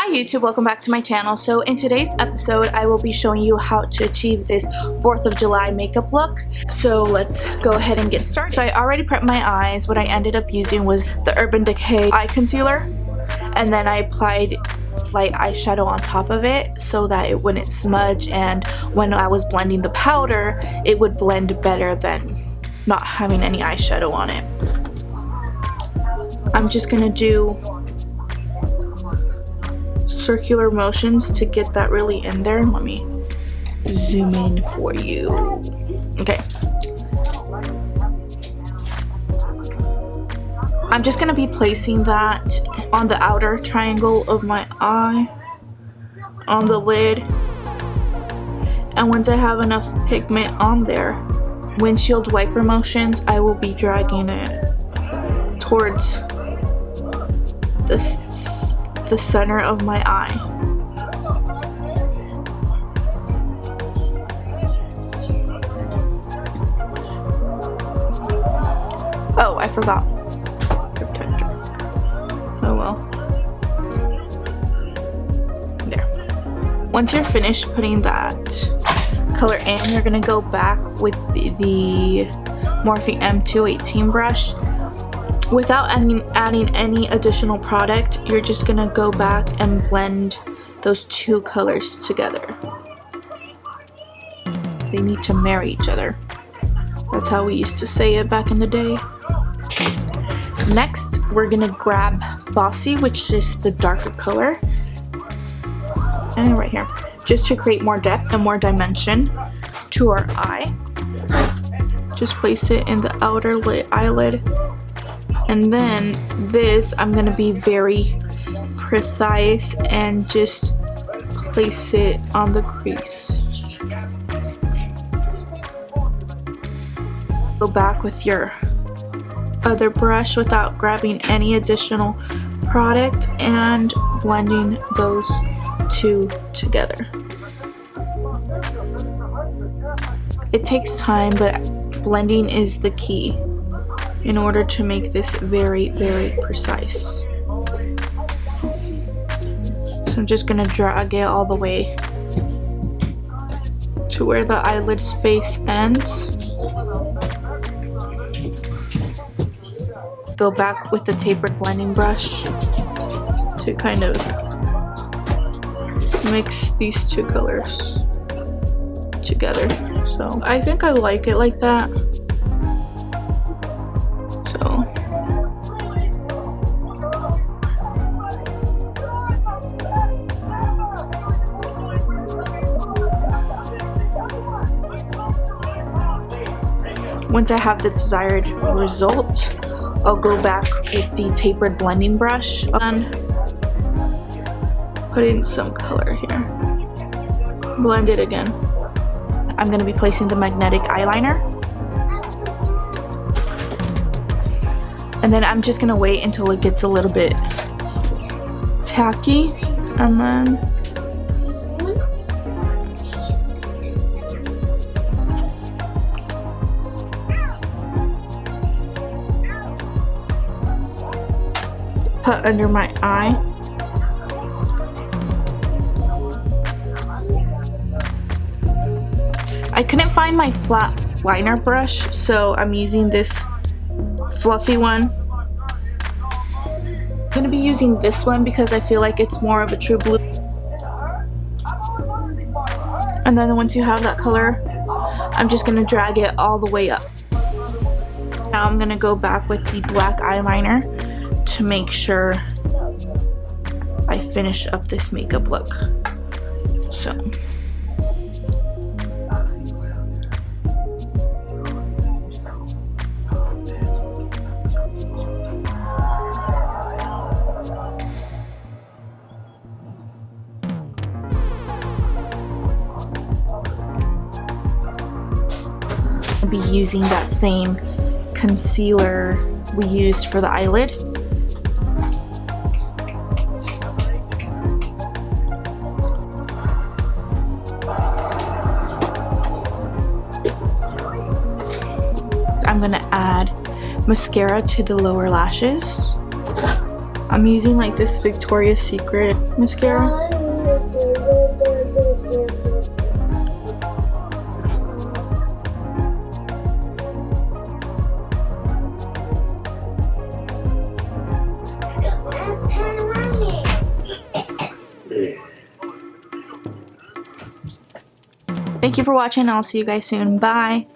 Hi YouTube, welcome back to my channel. So in today's episode, I will be showing you how to achieve this 4th of July makeup look. So let's go ahead and get started. So I already prepped my eyes. What I ended up using was the Urban Decay eye concealer. And then I applied light eyeshadow on top of it so that it wouldn't smudge, and when I was blending the powder, it would blend better than not having any eyeshadow on it. I'm just gonna do circular motions to get that really in there. Let me zoom in for you. Okay. I'm just gonna be placing that on the outer triangle of my eye, on the lid, and once I have enough pigment on there, windshield wiper motions, I will be dragging it towards the center of my eye. Oh, I forgot. Protector. Oh well. There. Once you're finished putting that color in, you're gonna go back with the Morphe M218 brush. Without adding any additional product, you're just gonna go back and blend those two colors together. They need to marry each other. That's how we used to say it back in the day. Next, we're gonna grab Bossy, which is the darker color, and right here, just to create more depth and more dimension to our eye. Just place it in the outer eyelid. And then this, I'm gonna be very precise and just place it on the crease. Go back with your other brush without grabbing any additional product and blending those two together. It takes time, but blending is the key in order to make this very, very precise. So I'm just gonna drag it all the way to where the eyelid space ends. Go back with the tapered blending brush to kind of mix these two colors together. So I think I like it like that. Once I have the desired result, I'll go back with the tapered blending brush and put in some color here. Blend it again. I'm going to be placing the magnetic eyeliner. And then I'm just going to wait until it gets a little bit tacky, and then put under my eye. I couldn't find my flat liner brush, so I'm using this fluffy one. I'm gonna be using this one because I feel like it's more of a true blue. And then once you have that color, I'm just gonna drag it all the way up. Now I'm gonna go back with the black eyeliner to make sure I finish up this makeup look. So I'll be using that same concealer we used for the eyelid. I'm gonna add mascara to the lower lashes. I'm using like this Victoria's Secret mascara. Thank you for watching. I'll see you guys soon. Bye.